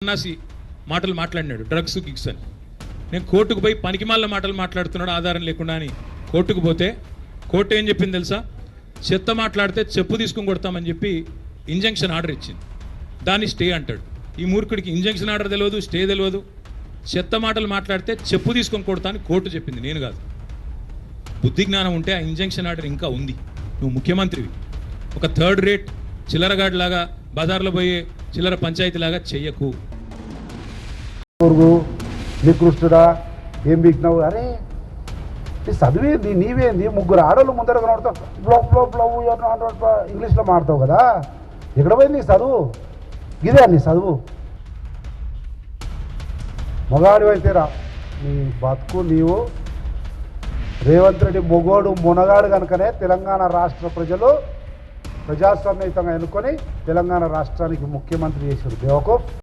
సన్నాసి మాటలు మాట్లాడినాడు, డ్రగ్స్ గిగ్స్ అని. నేను కోర్టుకు పోయి పనికిమాల మాటలు మాట్లాడుతున్నాడు ఆధారం లేకుండా అని కోర్టుకు పోతే కోర్టు ఏం చెప్పింది తెలుసా? చెత్త మాట్లాడితే చెప్పు తీసుకొని కొడతామని చెప్పి ఇంజంక్షన్ ఆర్డర్ ఇచ్చింది. దాన్ని స్టే అంటాడు. ఈ మూర్ఖుడికి ఇంజంక్షన్ ఆర్డర్ తెలియదు, స్టే తెలియదు. చెత్త మాటలు మాట్లాడితే చెప్పు తీసుకొని కొడతా అని కోర్టు చెప్పింది, నేను కాదు. బుద్ధి జ్ఞానం ఉంటే ఆ ఇంజంక్షన్ ఆర్డర్ ఇంకా ఉంది. నువ్వు ముఖ్యమంత్రివి. ఒక థర్డ్ రేట్ చిల్లరగాడి లాగా బజార్లో పోయే చిల్లర పంచాయతీ లాగా చెయ్యకు. నికృష్టుడా ఏం బిగ్నవు? అరే నీ చదివేంది, నీవేంది? ముగ్గురు ఆడోళ్ళు ముందర కనబడతావు, బ్లవ్ బ్లవ్ బ్లవ్ ఇంగ్లీష్లో మాడతావు కదా. ఎక్కడ పోయింది నీ చదువు? ఇదే నీ చదువు. మొగాడు అయితే రా, నీ బతుకు నీవు. రేవంత్ రెడ్డి మొగోడు మునగాడు కనుకనే తెలంగాణ రాష్ట్ర ప్రజలు ప్రజాస్వామ్యయుతంగా ఎన్నుకొని తెలంగాణ రాష్ట్రానికి ముఖ్యమంత్రి చేశారు. బేవకూఫ్.